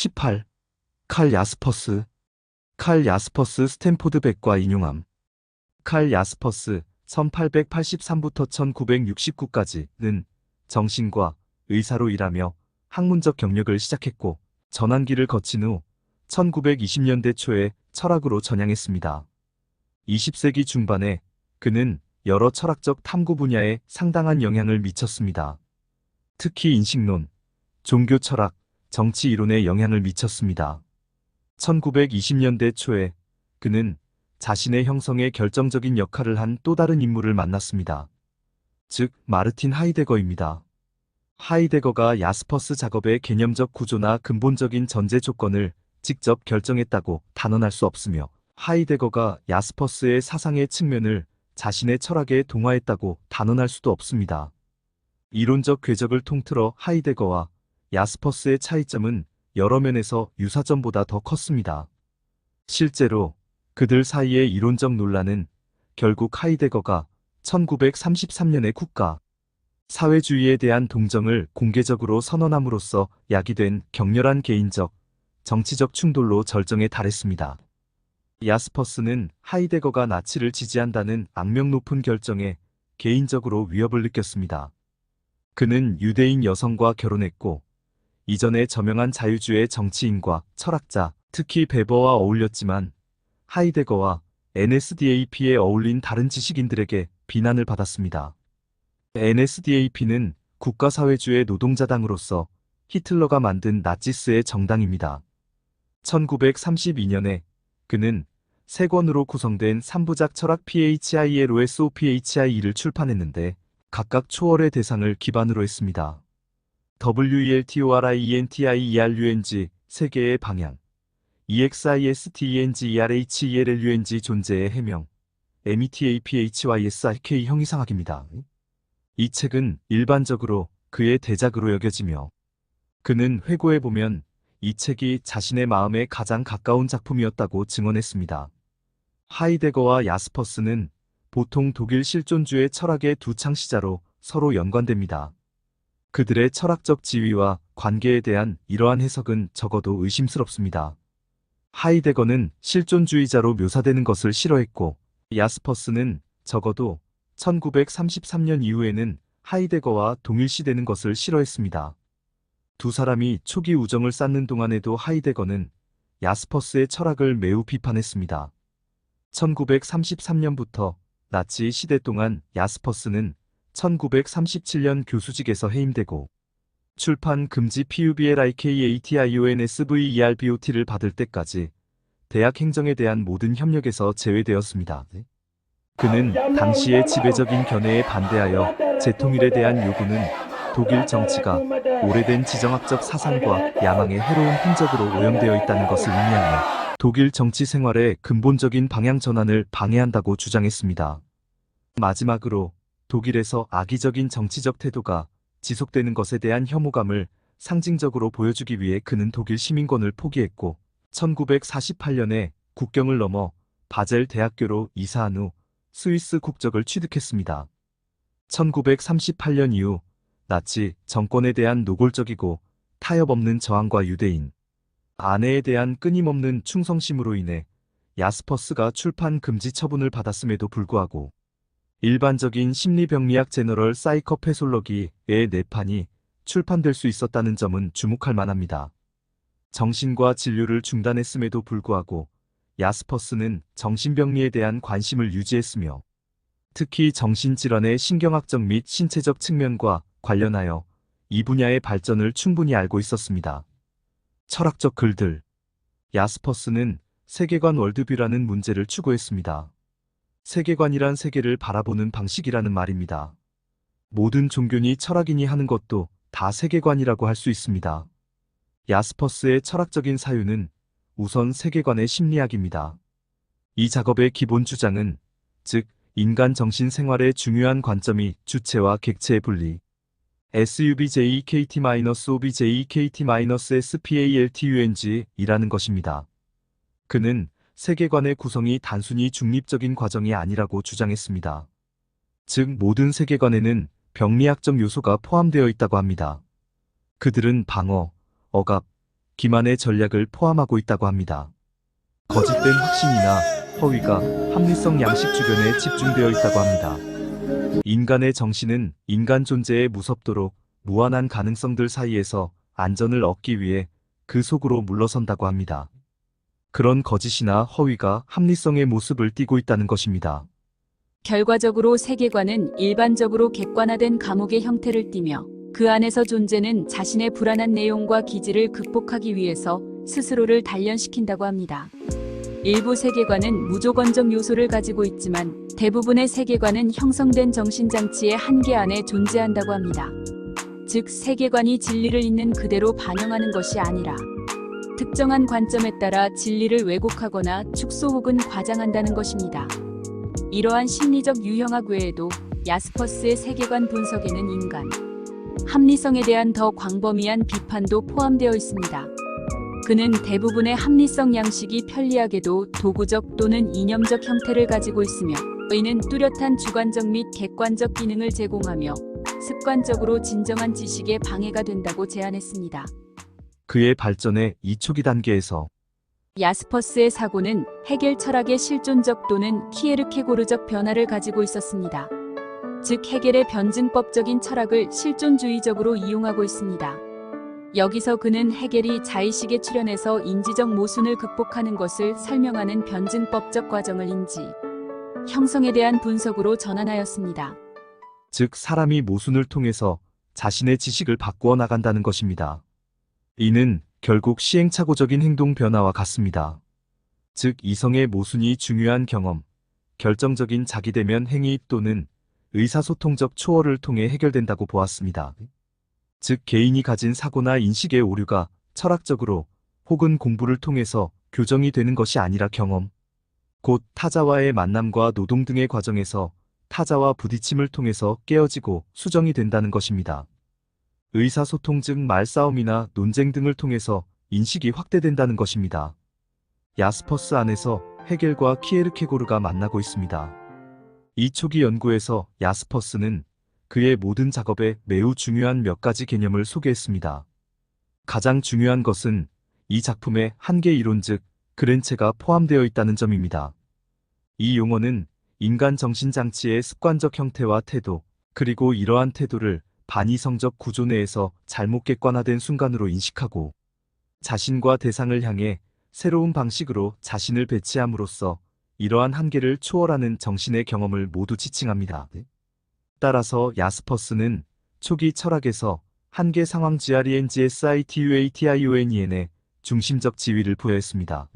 18. 칼 야스퍼스. 칼 야스퍼스 스탠포드 백과 인용함. 칼 야스퍼스 1883부터 1969까지는 정신과 의사로 일하며 학문적 경력을 시작했고 전환기를 거친 후 1920년대 초에 철학으로 전향했습니다. 20세기 중반에 그는 여러 철학적 탐구 분야에 상당한 영향을 미쳤습니다. 특히 인식론, 종교 철학, 정치 이론에 영향을 미쳤습니다. 1920년대 초에 그는 자신의 형성에 결정적인 역할을 한 또 다른 인물을 만났습니다. 즉, 마르틴 하이데거입니다. 하이데거가 야스퍼스 작업의 개념적 구조나 근본적인 전제 조건을 직접 결정했다고 단언할 수 없으며, 하이데거가 야스퍼스의 사상의 측면을 자신의 철학에 동화했다고 단언할 수도 없습니다. 이론적 궤적을 통틀어 하이데거와 야스퍼스의 차이점은 여러 면에서 유사점보다 더 컸습니다. 실제로 그들 사이의 이론적 논란은 결국 하이데거가 1933년에 국가 사회주의에 대한 동정을 공개적으로 선언함으로써 야기된 격렬한 개인적, 정치적 충돌로 절정에 달했습니다. 야스퍼스는 하이데거가 나치를 지지한다는 악명 높은 결정에 개인적으로 위협을 느꼈습니다. 그는 유대인 여성과 결혼했고 이전에 저명한 자유주의 정치인과 철학자, 특히 베버와 어울렸지만 하이데거와 NSDAP에 어울린 다른 지식인들에게 비난을 받았습니다. NSDAP는 국가사회주의 노동자당으로서 히틀러가 만든 나치스의 정당입니다. 1932년에 그는 3권으로 구성된 3부작 철학 PHILOSOPHIE를 출판했는데 각각 초월의 대상을 기반으로 했습니다. WELTORIENTIERUNG 세계의 방향, EXISTENGERHELLUNG 존재의 해명, METAPHYSRK 형이상학입니다. 이 책은 일반적으로 그의 대작으로 여겨지며 그는 회고해보면 이 책이 자신의 마음에 가장 가까운 작품이었다고 증언했습니다. 하이데거와 야스퍼스는 보통 독일 실존주의 철학의 두 창시자로 서로 연관됩니다. 그들의 철학적 지위와 관계에 대한 이러한 해석은 적어도 의심스럽습니다. 하이데거는 실존주의자로 묘사되는 것을 싫어했고 야스퍼스는 적어도 1933년 이후에는 하이데거와 동일시되는 것을 싫어했습니다. 두 사람이 초기 우정을 쌓는 동안에도 하이데거는 야스퍼스의 철학을 매우 비판했습니다. 1933년부터 나치 시대 동안 야스퍼스는 1937년 교수직에서 해임되고 출판 금지 PUBLIKATIONSVERBOT를 받을 때까지 대학 행정에 대한 모든 협력에서 제외되었습니다. 그는 당시의 지배적인 견해에 반대하여 재통일에 대한 요구는 독일 정치가 오래된 지정학적 사상과 야망의 해로운 흔적으로 오염되어 있다는 것을 의미하며 독일 정치 생활의 근본적인 방향 전환을 방해한다고 주장했습니다. 마지막으로 독일에서 악의적인 정치적 태도가 지속되는 것에 대한 혐오감을 상징적으로 보여주기 위해 그는 독일 시민권을 포기했고 1948년에 국경을 넘어 바젤 대학교로 이사한 후 스위스 국적을 취득했습니다. 1938년 이후 나치 정권에 대한 노골적이고 타협 없는 저항과 유대인, 아내에 대한 끊임없는 충성심으로 인해 야스퍼스가 출판 금지 처분을 받았음에도 불구하고 일반적인 심리병리학 제너럴 사이코패솔로기의 4판이 출판될 수 있었다는 점은 주목할 만합니다. 정신과 진료를 중단했음에도 불구하고 야스퍼스는 정신병리에 대한 관심을 유지했으며 특히 정신질환의 신경학적 및 신체적 측면과 관련하여 이 분야의 발전을 충분히 알고 있었습니다. 철학적 글들. 야스퍼스는 세계관 월드뷰라는 문제를 추구했습니다. 세계관이란 세계를 바라보는 방식이라는 말입니다. 모든 종교니 철학이니 하는 것도 다 세계관이라고 할 수 있습니다. 야스퍼스의 철학적인 사유는 우선 세계관의 심리학입니다. 이 작업의 기본 주장은 즉 인간 정신 생활의 중요한 관점이 주체와 객체의 분리 SUBJEKT-OBJEKT-SPALTUNG 이라는 것입니다. 그는 세계관의 구성이 단순히 중립적인 과정이 아니라고 주장했습니다. 즉 모든 세계관에는 병리학적 요소가 포함되어 있다고 합니다. 그들은 방어, 억압, 기만의 전략을 포함하고 있다고 합니다. 거짓된 확신이나 허위가 합리성 양식 주변에 집중되어 있다고 합니다. 인간의 정신은 인간 존재의 무섭도록 무한한 가능성들 사이에서 안전을 얻기 위해 그 속으로 물러선다고 합니다. 그런 거짓이나 허위가 합리성의 모습을 띠고 있다는 것입니다. 결과적으로 세계관은 일반적으로 객관화된 감옥의 형태를 띠며 그 안에서 존재는 자신의 불안한 내용과 기질을 극복하기 위해서 스스로를 단련시킨다고 합니다. 일부 세계관은 무조건적 요소를 가지고 있지만 대부분의 세계관은 형성된 정신장치의 한계 안에 존재한다고 합니다. 즉, 세계관이 진리를 있는 그대로 반영하는 것이 아니라 특정한 관점에 따라 진리를 왜곡하거나 축소 혹은 과장한다는 것입니다. 이러한 심리적 유형학 외에도 야스퍼스의 세계관 분석에는 인간 합리성에 대한 더 광범위한 비판도 포함되어 있습니다. 그는 대부분의 합리성 양식이 편리하게도 도구적 또는 이념적 형태를 가지고 있으며 이는 뚜렷한 주관적 및 객관적 기능을 제공하며 습관적으로 진정한 지식에 방해가 된다고 제안했습니다. 그의 발전의 이 초기 단계에서 야스퍼스의 사고는 헤겔 철학의 실존적 또는 키에르케고르적 변화를 가지고 있었습니다. 즉, 헤겔의 변증법적인 철학을 실존주의적으로 이용하고 있습니다. 여기서 그는 헤겔이 자의식에 출현해서 인지적 모순을 극복하는 것을 설명하는 변증법적 과정을 인지, 형성에 대한 분석으로 전환하였습니다. 즉 사람이 모순을 통해서 자신의 지식을 바꾸어 나간다는 것입니다. 이는 결국 시행착오적인 행동 변화와 같습니다. 즉 이성의 모순이 중요한 경험, 결정적인 자기대면 행위 또는 의사소통적 초월을 통해 해결된다고 보았습니다. 즉 개인이 가진 사고나 인식의 오류가 철학적으로 혹은 공부를 통해서 교정이 되는 것이 아니라 경험, 곧 타자와의 만남과 노동 등의 과정에서 타자와 부딪힘을 통해서 깨어지고 수정이 된다는 것입니다. 의사소통 즉 말싸움이나 논쟁 등을 통해서 인식이 확대된다는 것입니다. 야스퍼스 안에서 헤겔과 키에르케고르가 만나고 있습니다. 이 초기 연구에서 야스퍼스는 그의 모든 작업에 매우 중요한 몇 가지 개념을 소개했습니다. 가장 중요한 것은 이 작품에 한계 이론 즉 그랜체가 포함되어 있다는 점입니다. 이 용어는 인간 정신장치의 습관적 형태와 태도, 그리고 이러한 태도를 반이성적 구조 내에서 잘못 객관화된 순간으로 인식하고 자신과 대상을 향해 새로운 방식으로 자신을 배치함으로써 이러한 한계를 초월하는 정신의 경험을 모두 지칭합니다. 따라서 야스퍼스는 초기 철학에서 한계 상황 GRENGSITUATIONEN의 중심적 지위를 부여했습니다.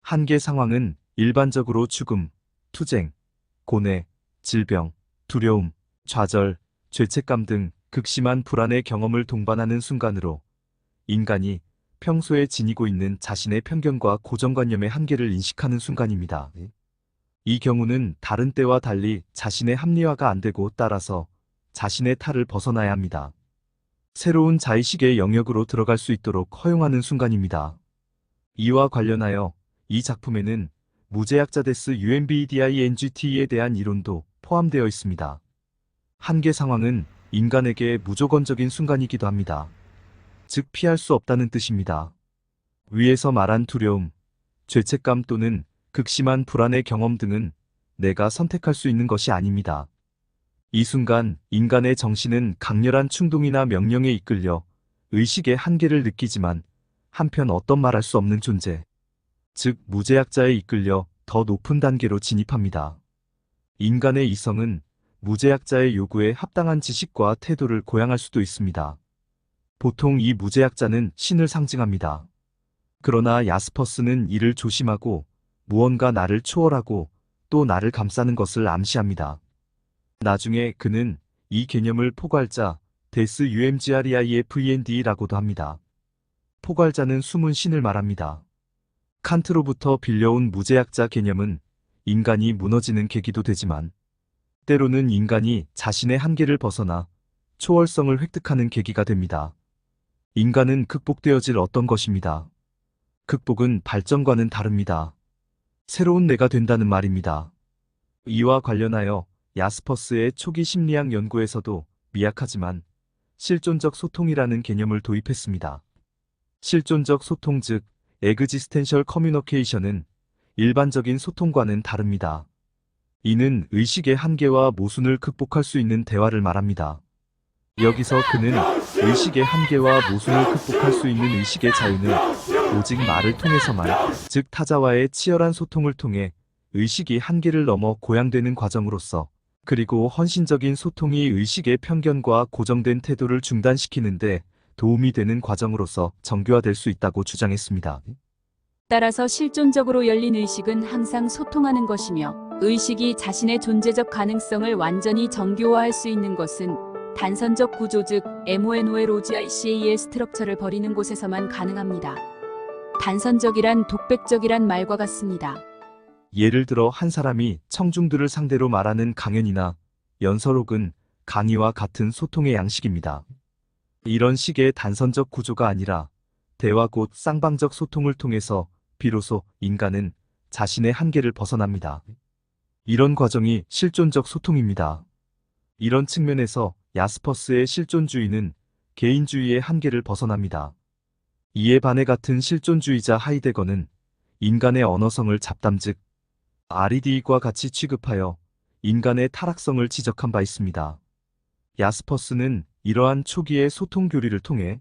한계 상황은 일반적으로 죽음, 투쟁, 고뇌, 질병, 두려움, 좌절, 죄책감 등 극심한 불안의 경험을 동반하는 순간으로 인간이 평소에 지니고 있는 자신의 편견과 고정관념의 한계를 인식하는 순간입니다. 이 경우는 다른 때와 달리 자신의 합리화가 안 되고 따라서 자신의 탈을 벗어나야 합니다. 새로운 자의식의 영역으로 들어갈 수 있도록 허용하는 순간입니다. 이와 관련하여 이 작품에는 무제약자 데스 UMBDINGT에 대한 이론도 포함되어 있습니다. 한계 상황은 인간에게 무조건적인 순간이기도 합니다. 즉 피할 수 없다는 뜻입니다. 위에서 말한 두려움, 죄책감 또는 극심한 불안의 경험 등은 내가 선택할 수 있는 것이 아닙니다. 이 순간 인간의 정신은 강렬한 충동이나 명령에 이끌려 의식의 한계를 느끼지만 한편 어떤 말할 수 없는 존재, 즉 무제약자에 이끌려 더 높은 단계로 진입합니다. 인간의 이성은 무제약자의 요구에 합당한 지식과 태도를 고양할 수도 있습니다. 보통 이 무제약자는 신을 상징합니다. 그러나 야스퍼스는 이를 조심하고 무언가 나를 초월하고 또 나를 감싸는 것을 암시합니다. 나중에 그는 이 개념을 포괄자 데스 UMGREIFEND라고도 합니다. 포괄자는 숨은 신을 말합니다. 칸트로부터 빌려온 무제약자 개념은 인간이 무너지는 계기도 되지만 때로는 인간이 자신의 한계를 벗어나 초월성을 획득하는 계기가 됩니다. 인간은 극복되어질 어떤 것입니다. 극복은 발전과는 다릅니다. 새로운 내가 된다는 말입니다. 이와 관련하여 야스퍼스의 초기 심리학 연구에서도 미약하지만 실존적 소통이라는 개념을 도입했습니다. 실존적 소통 즉 existential communication은 일반적인 소통과는 다릅니다. 이는 의식의 한계와 모순을 극복할 수 있는 대화를 말합니다. 여기서 그는 의식의 한계와 모순을 극복할 수 있는 의식의 자유는 오직 말을 통해서만, 즉 타자와의 치열한 소통을 통해 의식이 한계를 넘어 고양되는 과정으로서, 그리고 헌신적인 소통이 의식의 편견과 고정된 태도를 중단시키는데 도움이 되는 과정으로서 정교화될 수 있다고 주장했습니다. 따라서 실존적으로 열린 의식은 항상 소통하는 것이며, 의식이 자신의 존재적 가능성을 완전히 정교화할 수 있는 것은 단선적 구조 즉 MONOLOGICAL 스트럭처를 버리는 곳에서만 가능합니다. 단선적이란 독백적이란 말과 같습니다. 예를 들어 한 사람이 청중들을 상대로 말하는 강연이나 연설록은 강의와 같은 소통의 양식입니다. 이런 식의 단선적 구조가 아니라 대화 곧 쌍방적 소통을 통해서 비로소 인간은 자신의 한계를 벗어납니다. 이런 과정이 실존적 소통입니다. 이런 측면에서 야스퍼스의 실존주의는 개인주의의 한계를 벗어납니다. 이에 반해 같은 실존주의자 하이데거는 인간의 언어성을 잡담 즉 RED과 같이 취급하여 인간의 타락성을 지적한 바 있습니다. 야스퍼스는 이러한 초기의 소통 교리를 통해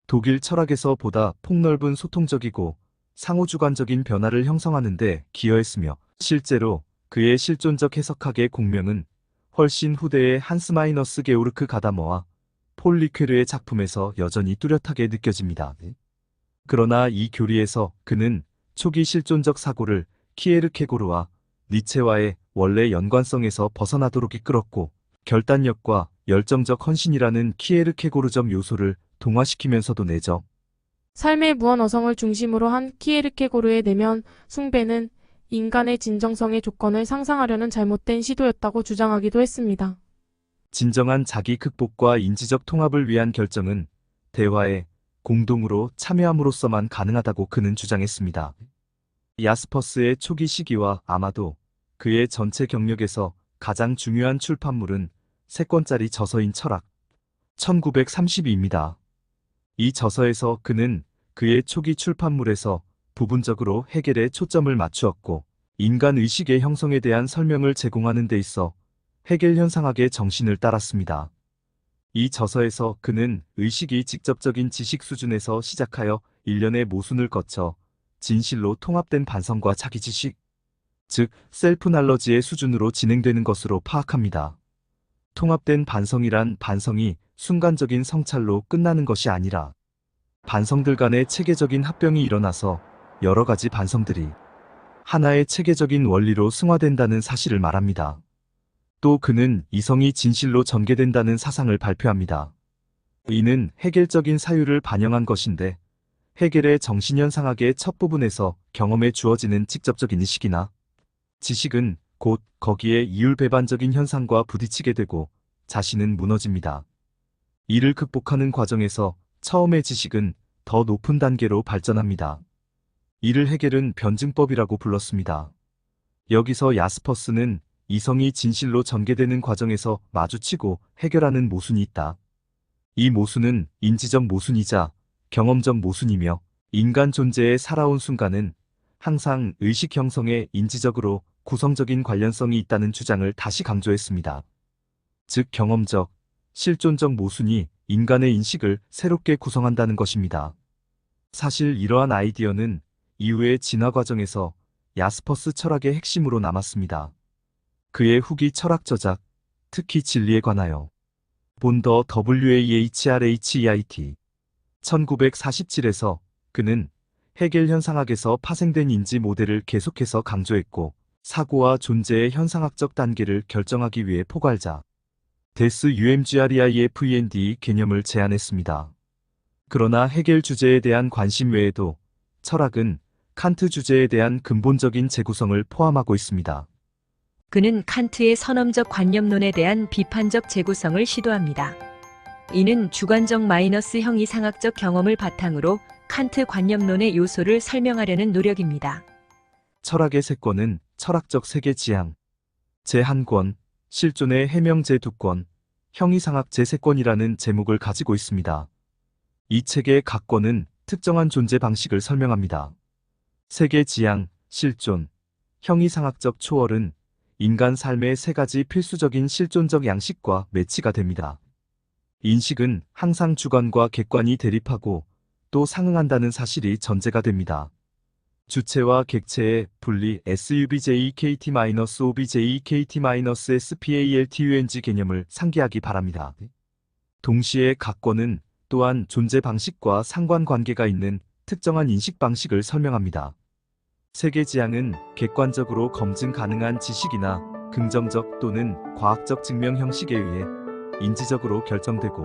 독일 철학에서 보다 폭넓은 소통적이고 상호주관적인 변화를 형성하는 데 기여했으며, 실제로 그의 실존적 해석학의 공명은 훨씬 후대의 한스 마이너스 게오르크 가다머와 폴 리퀘르의 작품에서 여전히 뚜렷하게 느껴집니다. 그러나 이 교리에서 그는 초기 실존적 사고를 키에르케고르와 니체와의 원래 연관성에서 벗어나도록 이끌었고, 결단력과 열정적 헌신이라는 키에르케고르적 요소를 동화시키면서도 내적 삶의 무한어성을 중심으로 한 키에르케고르의 내면 숭배는 인간의 진정성의 조건을 상상하려는 잘못된 시도였다고 주장하기도 했습니다. 진정한 자기 극복과 인지적 통합을 위한 결정은 대화에 공동으로 참여함으로써만 가능하다고 그는 주장했습니다. 야스퍼스의 초기 시기와 아마도 그의 전체 경력에서 가장 중요한 출판물은 3권짜리 저서인 철학 1932입니다. 이 저서에서 그는 그의 초기 출판물에서 부분적으로 해겔에 초점을 맞추었고, 인간 의식의 형성에 대한 설명을 제공하는 데 있어 해겔 현상학의 정신을 따랐습니다. 이 저서에서 그는 의식이 직접적인 지식 수준에서 시작하여 일련의 모순을 거쳐 진실로 통합된 반성과 자기지식, 즉 셀프 날러지의 수준으로 진행되는 것으로 파악합니다. 통합된 반성이란 반성이 순간적인 성찰로 끝나는 것이 아니라 반성들 간의 체계적인 합병이 일어나서 여러 가지 반성들이 하나의 체계적인 원리로 승화된다는 사실을 말합니다. 또 그는 이성이 진실로 전개된다는 사상을 발표합니다. 이는 해겔적인 사유를 반영한 것인데, 해겔의 정신현상학의 첫 부분에서 경험에 주어지는 직접적인 의식이나 지식은 곧 거기에 이율배반적인 현상과 부딪히게 되고 자신은 무너집니다. 이를 극복하는 과정에서 처음의 지식은 더 높은 단계로 발전합니다. 이를 해겔은 변증법이라고 불렀습니다. 여기서 야스퍼스는 이성이 진실로 전개되는 과정에서 마주치고 해결하는 모순이 있다. 이 모순은 인지적 모순이자 경험적 모순이며, 인간 존재의 살아온 순간은 항상 의식 형성에 인지적으로 구성적인 관련성이 있다는 주장을 다시 강조했습니다. 즉 경험적, 실존적 모순이 인간의 인식을 새롭게 구성한다는 것입니다. 사실 이러한 아이디어는 이후의 진화 과정에서 야스퍼스 철학의 핵심으로 남았습니다. 그의 후기 철학 저작, 특히 진리에 관하여 본 더 WAHRHEIT 1947에서 그는 해겔 현상학에서 파생된 인지 모델을 계속해서 강조했고, 사고와 존재의 현상학적 단계를 결정하기 위해 포괄자 데스 UMGREIFEND 개념을 제안했습니다. 그러나 해겔 주제에 대한 관심 외에도 철학은 칸트 주제에 대한 근본적인 재구성을 포함하고 있습니다. 그는 칸트의 선험적 관념론에 대한 비판적 재구성을 시도합니다. 이는 주관적 마이너스 형이상학적 경험을 바탕으로 칸트 관념론의 요소를 설명하려는 노력입니다. 철학의 3권은 철학적 세계 지향 제1권, 실존의 해명 제2권, 형이상학 제3권이라는 제목을 가지고 있습니다. 이 책의 각 권은 특정한 존재 방식을 설명합니다. 세계 지향, 실존, 형이상학적 초월은 인간 삶의 세 가지 필수적인 실존적 양식과 매치가 됩니다. 인식은 항상 주관과 객관이 대립하고 또 상응한다는 사실이 전제가 됩니다. 주체와 객체의 분리 SUBJEKT-OBJEKT-SPALTUNG 개념을 상기하기 바랍니다. 동시에 각권은 또한 존재 방식과 상관관계가 있는 특정한 인식 방식을 설명합니다. 세계 지향은 객관적으로 검증 가능한 지식이나 긍정적 또는 과학적 증명 형식에 의해 인지적으로 결정되고,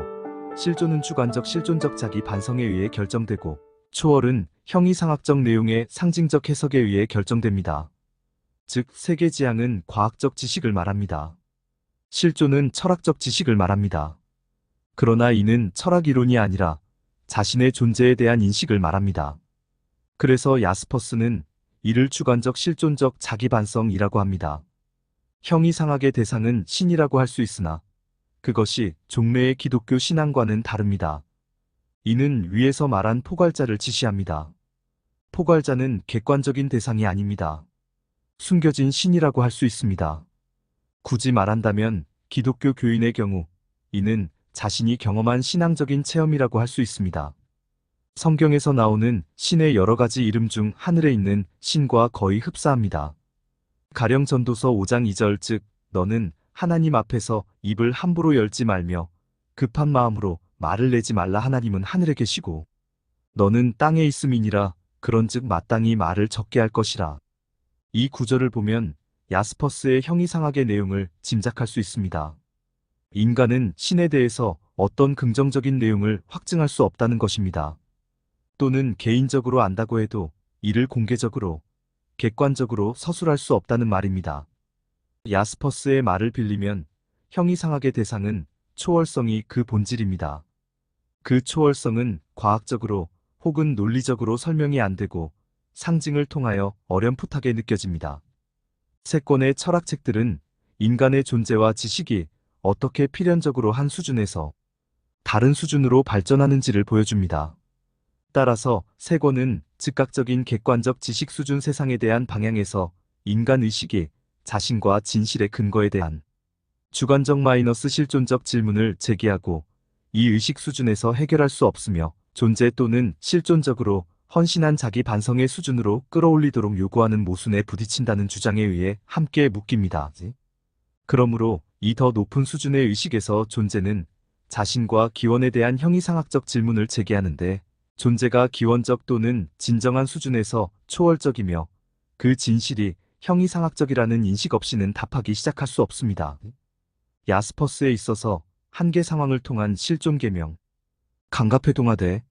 실존은 주관적 실존적 자기 반성에 의해 결정되고, 초월은 형이상학적 내용의 상징적 해석에 의해 결정됩니다. 즉, 세계 지향은 과학적 지식을 말합니다. 실존은 철학적 지식을 말합니다. 그러나 이는 철학 이론이 아니라 자신의 존재에 대한 인식을 말합니다. 그래서 야스퍼스는 이를 주관적 실존적 자기 반성이라고 합니다. 형이상학의 대상은 신이라고 할 수 있으나 그것이 종래의 기독교 신앙과는 다릅니다. 이는 위에서 말한 포괄자를 지시합니다. 포괄자는 객관적인 대상이 아닙니다. 숨겨진 신이라고 할 수 있습니다. 굳이 말한다면 기독교 교인의 경우 이는 자신이 경험한 신앙적인 체험이라고 할 수 있습니다. 성경에서 나오는 신의 여러 가지 이름 중 하늘에 있는 신과 거의 흡사합니다. 가령 전도서 5장 2절 즉 너는 하나님 앞에서 입을 함부로 열지 말며 급한 마음으로 말을 내지 말라 하나님은 하늘에 계시고 너는 땅에 있음이니라 그런즉 마땅히 말을 적게 할 것이라. 이 구절을 보면 야스퍼스의 형이상학의 내용을 짐작할 수 있습니다. 인간은 신에 대해서 어떤 긍정적인 내용을 확증할 수 없다는 것입니다. 또는 개인적으로 안다고 해도 이를 공개적으로, 객관적으로 서술할 수 없다는 말입니다. 야스퍼스의 말을 빌리면 형이상학의 대상은 초월성이 그 본질입니다. 그 초월성은 과학적으로 혹은 논리적으로 설명이 안 되고 상징을 통하여 어렴풋하게 느껴집니다. 세 권의 철학책들은 인간의 존재와 지식이 어떻게 필연적으로 한 수준에서 다른 수준으로 발전하는지를 보여줍니다. 따라서 세 권은 즉각적인 객관적 지식 수준 세상에 대한 방향에서 인간 의식이 자신과 진실의 근거에 대한 주관적 마이너스 실존적 질문을 제기하고 이 의식 수준에서 해결할 수 없으며 존재 또는 실존적으로 헌신한 자기 반성의 수준으로 끌어올리도록 요구하는 모순에 부딪힌다는 주장에 의해 함께 묶입니다. 그러므로 이 더 높은 수준의 의식에서 존재는 자신과 기원에 대한 형이상학적 질문을 제기하는데 존재가 기원적 또는 진정한 수준에서 초월적이며 그 진실이 형이상학적이라는 인식 없이는 답하기 시작할 수 없습니다. 야스퍼스에 있어서 한계 상황을 통한 실존 계명, 강갑회동화대.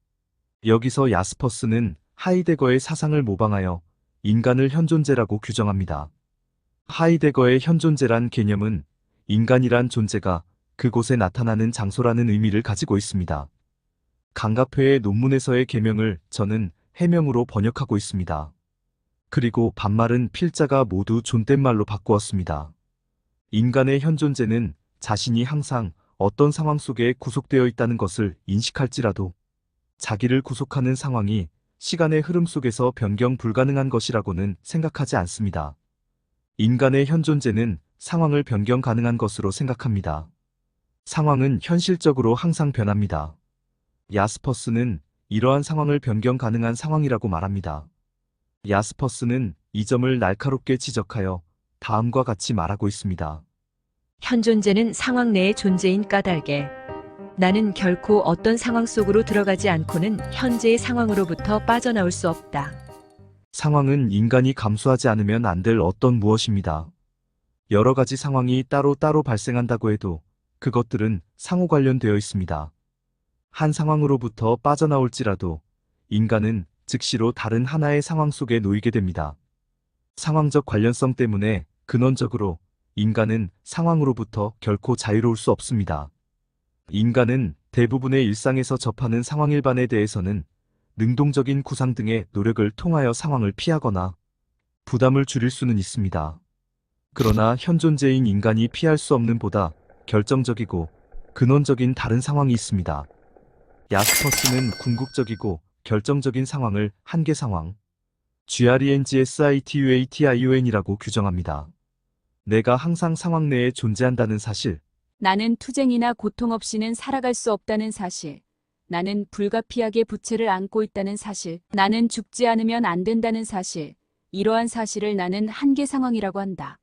여기서 야스퍼스는 하이데거의 사상을 모방하여 인간을 현존재라고 규정합니다. 하이데거의 현존재란 개념은 인간이란 존재가 그곳에 나타나는 장소라는 의미를 가지고 있습니다. 강갑회의 논문에서의 계명을 저는 해명으로 번역하고 있습니다. 그리고 반말은 필자가 모두 존댓말로 바꾸었습니다. 인간의 현존재는 자신이 항상 어떤 상황 속에 구속되어 있다는 것을 인식할지라도 자기를 구속하는 상황이 시간의 흐름 속에서 변경 불가능한 것이라고는 생각하지 않습니다. 인간의 현존재는 상황을 변경 가능한 것으로 생각합니다. 상황은 현실적으로 항상 변합니다. 야스퍼스는 이러한 상황을 변경 가능한 상황이라고 말합니다. 야스퍼스는 이 점을 날카롭게 지적하여 다음과 같이 말하고 있습니다. 현존재는 상황 내의 존재인 까닭에 나는 결코 어떤 상황 속으로 들어가지 않고는 현재의 상황으로부터 빠져나올 수 없다. 상황은 인간이 감수하지 않으면 안 될 어떤 무엇입니다. 여러 가지 상황이 따로따로 발생한다고 해도 그것들은 상호 관련되어 있습니다. 한 상황으로부터 빠져나올지라도 인간은 즉시로 다른 하나의 상황 속에 놓이게 됩니다. 상황적 관련성 때문에 근원적으로 인간은 상황으로부터 결코 자유로울 수 없습니다. 인간은 대부분의 일상에서 접하는 상황 일반에 대해서는 능동적인 구상 등의 노력을 통하여 상황을 피하거나 부담을 줄일 수는 있습니다. 그러나 현존재인 인간이 피할 수 없는 보다 결정적이고 근원적인 다른 상황이 있습니다. 야스퍼스는 궁극적이고 결정적인 상황을 한계 상황, GRENGSITUATION이라고 규정합니다. 내가 항상 상황 내에 존재한다는 사실, 나는 투쟁이나 고통 없이는 살아갈 수 없다는 사실. 나는 불가피하게 부채를 안고 있다는 사실. 나는 죽지 않으면 안 된다는 사실. 이러한 사실을 나는 한계 상황이라고 한다.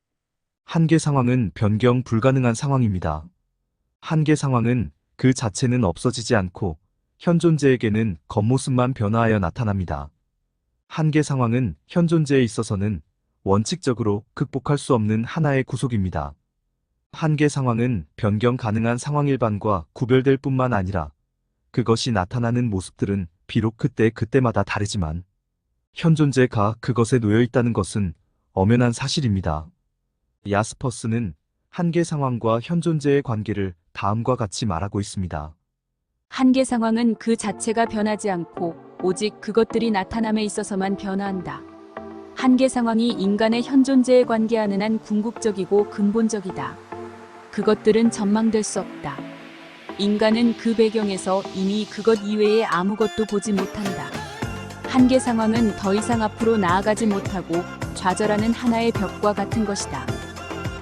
한계 상황은 변경 불가능한 상황입니다. 한계 상황은 그 자체는 없어지지 않고 현 존재에게는 겉모습만 변화하여 나타납니다. 한계 상황은 현 존재에 있어서는 원칙적으로 극복할 수 없는 하나의 구속입니다. 한계 상황은 변경 가능한 상황 일반과 구별될 뿐만 아니라 그것이 나타나는 모습들은 비록 그때마다 다르지만 현 존재가 그것에 놓여 있다는 것은 엄연한 사실입니다. 야스퍼스는 한계 상황과 현 존재의 관계를 다음과 같이 말하고 있습니다. 한계 상황은 그 자체가 변하지 않고 오직 그것들이 나타남에 있어서만 변화한다. 한계 상황이 인간의 현 존재에 관계하는 한 궁극적이고 근본적이다. 그것들은 전망될 수 없다. 인간은 그 배경에서 이미 그것 이외에 아무것도 보지 못한다. 한계 상황은 더 이상 앞으로 나아가지 못하고 좌절하는 하나의 벽과 같은 것이다.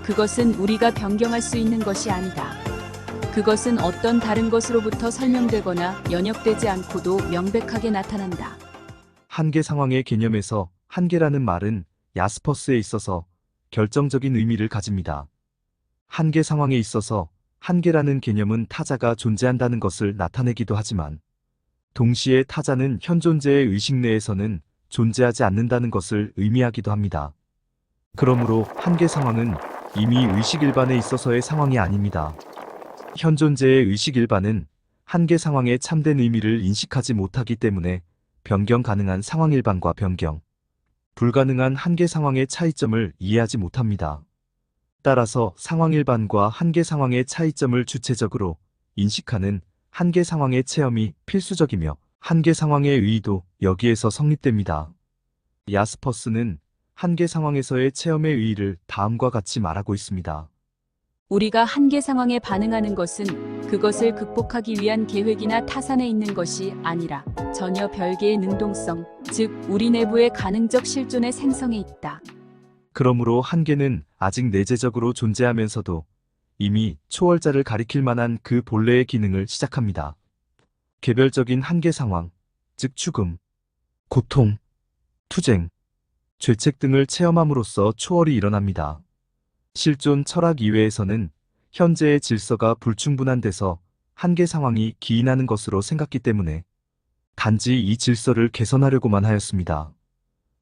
그것은 우리가 변경할 수 있는 것이 아니다. 그것은 어떤 다른 것으로부터 설명되거나 연역되지 않고도 명백하게 나타난다. 한계 상황의 개념에서 한계라는 말은 야스퍼스에 있어서 결정적인 의미를 가집니다. 한계 상황에 있어서 한계라는 개념은 타자가 존재한다는 것을 나타내기도 하지만 동시에 타자는 현 존재의 의식 내에서는 존재하지 않는다는 것을 의미하기도 합니다. 그러므로 한계 상황은 이미 의식 일반에 있어서의 상황이 아닙니다. 현 존재의 의식 일반은 한계 상황의 참된 의미를 인식하지 못하기 때문에 변경 가능한 상황 일반과 변경 불가능한 한계 상황의 차이점을 이해하지 못합니다. 따라서 상황 일반과 한계 상황의 차이점을 주체적으로 인식하는 한계 상황의 체험이 필수적이며 한계 상황의 의의도 여기에서 성립됩니다. 야스퍼스는 한계 상황에서의 체험의 의의를 다음과 같이 말하고 있습니다. 우리가 한계 상황에 반응하는 것은 그것을 극복하기 위한 계획이나 타산에 있는 것이 아니라 전혀 별개의 능동성, 즉 우리 내부의 가능적 실존의 생성에 있다. 그러므로 한계는 아직 내재적으로 존재하면서도 이미 초월자를 가리킬 만한 그 본래의 기능을 시작합니다. 개별적인 한계 상황, 즉 죽음, 고통, 투쟁, 죄책 등을 체험함으로써 초월이 일어납니다. 실존 철학 이외에서는 현재의 질서가 불충분한 데서 한계 상황이 기인하는 것으로 생각기 때문에 단지 이 질서를 개선하려고만 하였습니다.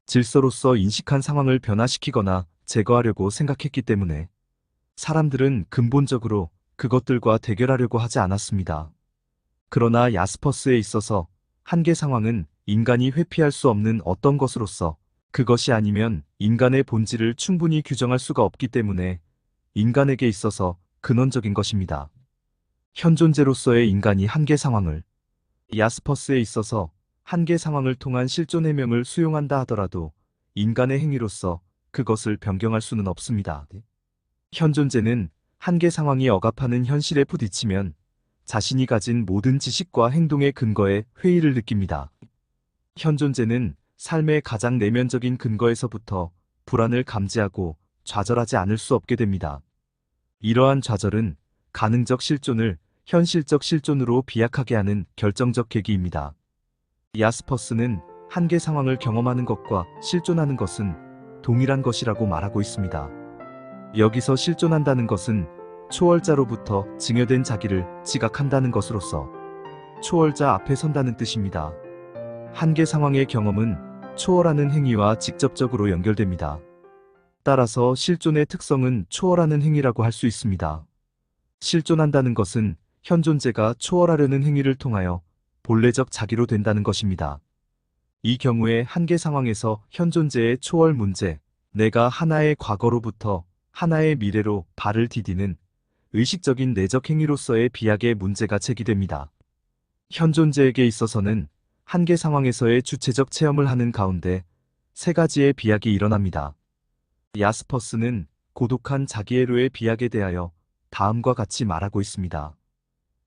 질서로서 인식한 상황을 변화시키거나 제거하려고 생각했기 때문에 사람들은 근본적으로 그것들과 대결하려고 하지 않았습니다. 그러나 야스퍼스에 있어서 한계 상황은 인간이 회피할 수 없는 어떤 것으로서 그것이 아니면 인간의 본질을 충분히 규정할 수가 없기 때문에 인간에게 있어서 근원적인 것입니다. 현 존재로서의 인간이 한계 상황을 야스퍼스에 있어서 한계 상황을 통한 실존 해명을 수용한다 하더라도 인간의 행위로서 그것을 변경할 수는 없습니다. 현 존재는 한계 상황이 억압하는 현실에 부딪히면 자신이 가진 모든 지식과 행동의 근거에 회의를 느낍니다. 현 존재는 삶의 가장 내면적인 근거에서부터 불안을 감지하고 좌절하지 않을 수 없게 됩니다. 이러한 좌절은 가능적 실존을 현실적 실존으로 비약하게 하는 결정적 계기입니다. 야스퍼스는 한계 상황을 경험하는 것과 실존하는 것은 동일한 것이라고 말하고 있습니다. 여기서 실존한다는 것은 초월자로부터 증여된 자기를 지각한다는 것으로서 초월자 앞에 선다는 뜻입니다. 한계 상황의 경험은 초월하는 행위와 직접적으로 연결됩니다. 따라서 실존의 특성은 초월하는 행위라고 할 수 있습니다. 실존한다는 것은 현 존재가 초월하려는 행위를 통하여 본래적 자기로 된다는 것입니다. 이 경우에 한계 상황에서 현 존재의 초월 문제, 내가 하나의 과거로부터 하나의 미래로 발을 디디는 의식적인 내적 행위로서의 비약의 문제가 제기됩니다. 현 존재에게 있어서는 한계 상황에서의 주체적 체험을 하는 가운데 세 가지의 비약이 일어납니다. 야스퍼스는 고독한 자기애로의 비약에 대하여 다음과 같이 말하고 있습니다.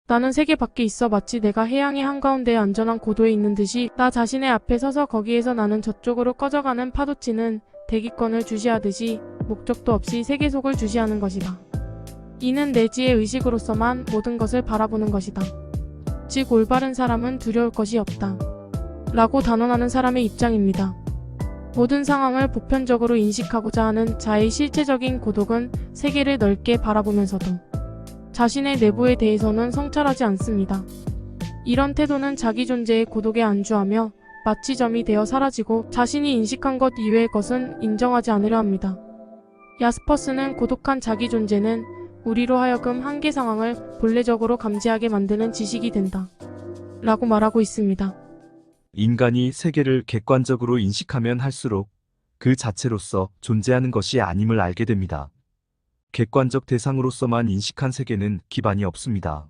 나는 세계 밖에 있어 마치 내가 해양의 한가운데 안전한 고도에 있는 듯이 나 자신의 앞에 서서 거기에서 나는 저쪽으로 꺼져가는 파도치는 대기권을 주시하듯이 목적도 없이 세계 속을 주시하는 것이다. 이는 내지의 의식으로서만 모든 것을 바라보는 것이다. 즉 올바른 사람은 두려울 것이 없다. 라고 단언하는 사람의 입장입니다. 모든 상황을 보편적으로 인식하고자 하는 자의 실체적인 고독은 세계를 넓게 바라보면서도 자신의 내부에 대해서는 성찰하지 않습니다. 이런 태도는 자기 존재의 고독에 안주하며 마치 점이 되어 사라지고 자신이 인식한 것 이외의 것은 인정하지 않으려 합니다. 야스퍼스는 고독한 자기 존재는 우리로 하여금 한계 상황을 본래적으로 감지하게 만드는 지식이 된다. 라고 말하고 있습니다. 인간이 세계를 객관적으로 인식하면 할수록 그 자체로서 존재하는 것이 아님을 알게 됩니다. 객관적 대상으로서만 인식한 세계는 기반이 없습니다.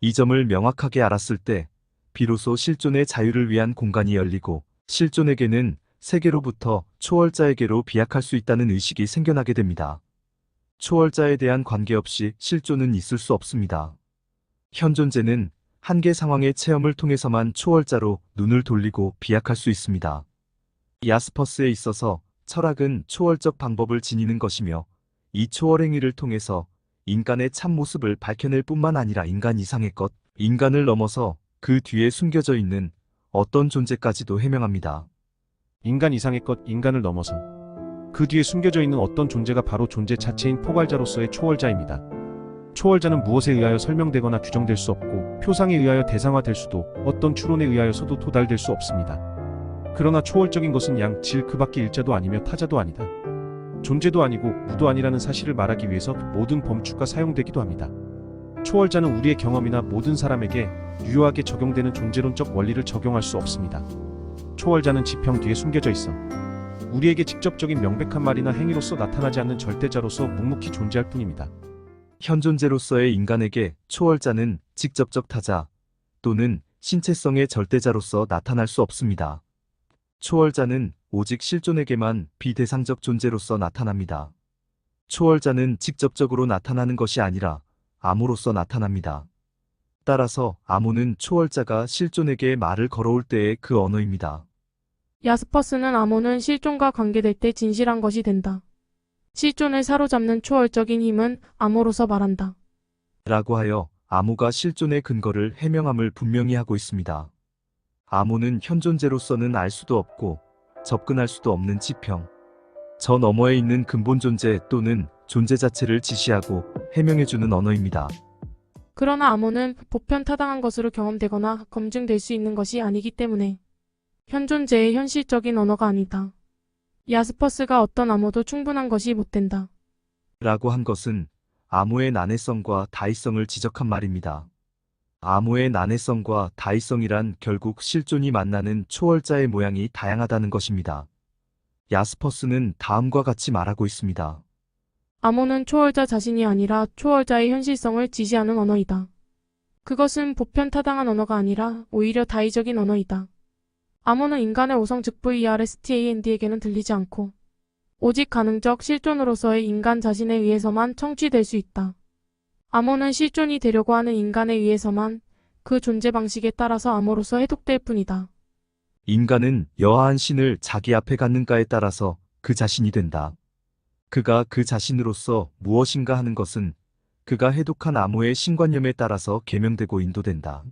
이 점을 명확하게 알았을 때 비로소 실존의 자유를 위한 공간이 열리고 실존에게는 세계로부터 초월자에게로 비약할 수 있다는 의식이 생겨나게 됩니다. 초월자에 대한 관계없이 실존은 있을 수 없습니다. 현존재는 한계 상황의 체험을 통해서만 초월자로 눈을 돌리고 비약할 수 있습니다. 야스퍼스에 있어서 철학은 초월적 방법을 지니는 것이며 이 초월 행위를 통해서 인간의 참모습을 밝혀낼 뿐만 아니라 인간 이상의 것, 인간을 넘어서 그 뒤에 숨겨져 있는 어떤 존재까지도 해명합니다. 인간 이상의 것, 인간을 넘어서 그 뒤에 숨겨져 있는 어떤 존재가 바로 존재 자체인 포괄자로서의 초월자입니다. 초월자는 무엇에 의하여 설명되거나 규정될 수 없고 표상에 의하여 대상화될 수도 어떤 추론에 의하여서도 도달될 수 없습니다. 그러나 초월적인 것은 양, 질 그 밖의 일자도 아니며 타자도 아니다. 존재도 아니고 무도 아니라는 사실을 말하기 위해서 모든 범주가 사용되기도 합니다. 초월자는 우리의 경험이나 모든 사람에게 유효하게 적용되는 존재론적 원리를 적용할 수 없습니다. 초월자는 지평 뒤에 숨겨져 있어 우리에게 직접적인 명백한 말이나 행위로서 나타나지 않는 절대자로서 묵묵히 존재할 뿐입니다. 현존재로서의 인간에게 초월자는 직접적 타자 또는 신체성의 절대자로서 나타날 수 없습니다. 초월자는 오직 실존에게만 비대상적 존재로서 나타납니다. 초월자는 직접적으로 나타나는 것이 아니라 암호로서 나타납니다. 따라서 암호는 초월자가 실존에게 말을 걸어올 때의 그 언어입니다. 야스퍼스는 암호는 실존과 관계될 때 진실한 것이 된다. 실존을 사로잡는 초월적인 힘은 암호로서 말한다. 라고 하여 암호가 실존의 근거를 해명함을 분명히 하고 있습니다. 암호는 현존재로서는 알 수도 없고 접근할 수도 없는 지평, 저 너머에 있는 근본 존재 또는 존재 자체를 지시하고 해명해주는 언어입니다. 그러나 암호는 보편 타당한 것으로 경험되거나 검증될 수 있는 것이 아니기 때문에 현존재의 현실적인 언어가 아니다. 야스퍼스가 어떤 암호도 충분한 것이 못 된다. 라고 한 것은 암호의 난해성과 다의성을 지적한 말입니다. 암호의 난해성과 다의성이란 결국 실존이 만나는 초월자의 모양이 다양하다는 것입니다. 야스퍼스는 다음과 같이 말하고 있습니다. 암호는 초월자 자신이 아니라 초월자의 현실성을 지시하는 언어이다. 그것은 보편 타당한 언어가 아니라 오히려 다의적인 언어이다. 암호는 인간의 오성 즉 VRSTAND에게는 들리지 않고 오직 가능적 실존으로서의 인간 자신에 의해서만 청취될 수 있다. 암호는 실존이 되려고 하는 인간에 의해서만 그 존재 방식에 따라서 암호로서 해독될 뿐이다. 인간은 여하한 신을 자기 앞에 갖는가에 따라서 그 자신이 된다. 그가 그 자신으로서 무엇인가 하는 것은 그가 해독한 암호의 신관념에 따라서 계명되고 인도된다.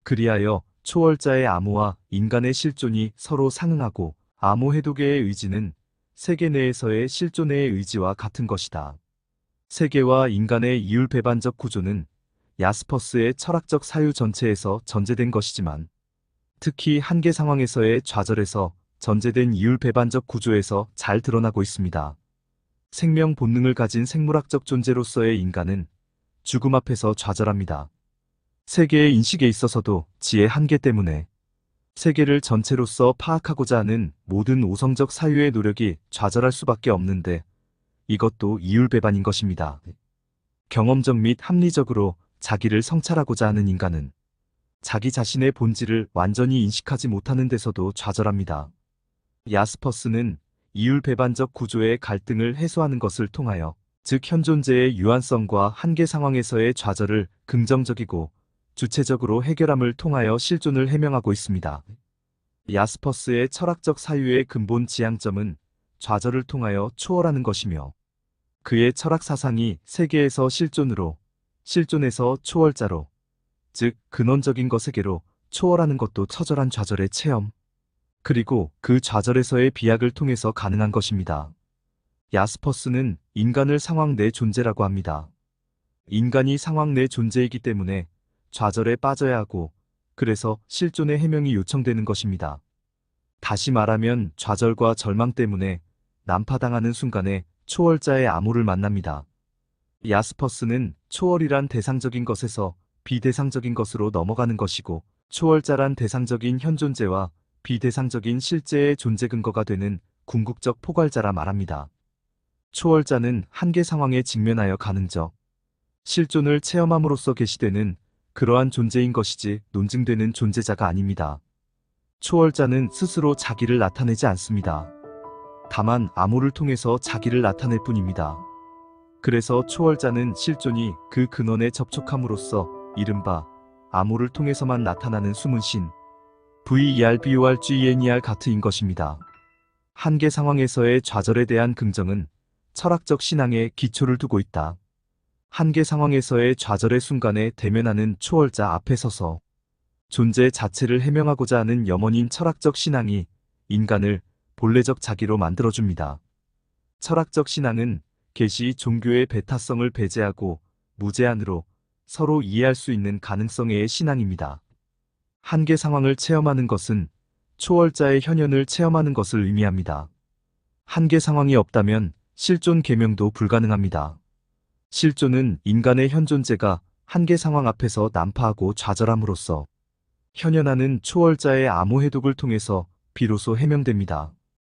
그리하여 초월자의 암호와 인간의 실존이 서로 상응하고 암호 해독의 의지는 세계 내에서의 실존의 의지와 같은 것이다. 세계와 인간의 이율배반적 구조는 야스퍼스의 철학적 사유 전체에서 전제된 것이지만 특히 한계 상황에서의 좌절에서 전제된 이율배반적 구조에서 잘 드러나고 있습니다. 생명 본능을 가진 생물학적 존재로서의 인간은 죽음 앞에서 좌절합니다. 세계의 인식에 있어서도 지의 한계 때문에 세계를 전체로서 파악하고자 하는 모든 오성적 사유의 노력이 좌절할 수밖에 없는데 이것도 이율배반인 것입니다. 경험적 및 합리적으로 자기를 성찰하고자 하는 인간은 자기 자신의 본질을 완전히 인식하지 못하는 데서도 좌절합니다. 야스퍼스는 이율배반적 구조의 갈등을 해소하는 것을 통하여 즉 현존재의 유한성과 한계 상황에서의 좌절을 긍정적이고 주체적으로 해결함을 통하여 실존을 해명하고 있습니다. 야스퍼스의 철학적 사유의 근본 지향점은 좌절을 통하여 초월하는 것이며 그의 철학 사상이 세계에서 실존으로, 실존에서 초월자로, 즉 근원적인 것에게로 초월하는 것도 처절한 좌절의 체험, 그리고 그 좌절에서의 비약을 통해서 가능한 것입니다. 야스퍼스는 인간을 상황 내 존재라고 합니다. 인간이 상황 내 존재이기 때문에 좌절에 빠져야 하고 그래서 실존의 해명이 요청되는 것입니다. 다시 말하면 좌절과 절망 때문에 난파당하는 순간에 초월자의 암호를 만납니다. 야스퍼스는 초월이란 대상적인 것에서 비대상적인 것으로 넘어가는 것이고 초월자란 대상적인 현존재와 비대상적인 실제의 존재 근거가 되는 궁극적 포괄자라 말합니다. 초월자는 한계 상황에 직면하여 가능적 실존을 체험함으로써 계시되는 그러한 존재인 것이지 논증되는 존재자가 아닙니다. 초월자는 스스로 자기를 나타내지 않습니다. 다만 암호를 통해서 자기를 나타낼 뿐입니다. 그래서 초월자는 실존이 그 근원에 접촉함으로써 이른바 암호를 통해서만 나타나는 숨은 신 VERBORGENER 가트인 것입니다. 한계 상황에서의 좌절에 대한 긍정은 철학적 신앙에 기초를 두고 있다. 한계 상황에서의 좌절의 순간에 대면하는 초월자 앞에 서서 존재 자체를 해명하고자 하는 염원인 철학적 신앙이 인간을 본래적 자기로 만들어줍니다. 철학적 신앙은 계시 종교의 배타성을 배제하고 무제한으로 서로 이해할 수 있는 가능성의 신앙입니다. 한계 상황을 체험하는 것은 초월자의 현현을 체험하는 것을 의미합니다. 한계 상황이 없다면 실존 계명도 불가능합니다. 실존은 인간의 현존재가 한계 상황 앞에서 난파하고 좌절함으로써 현현하는 초월자의 암호 해독을 통해서 비로소 해명됩니다.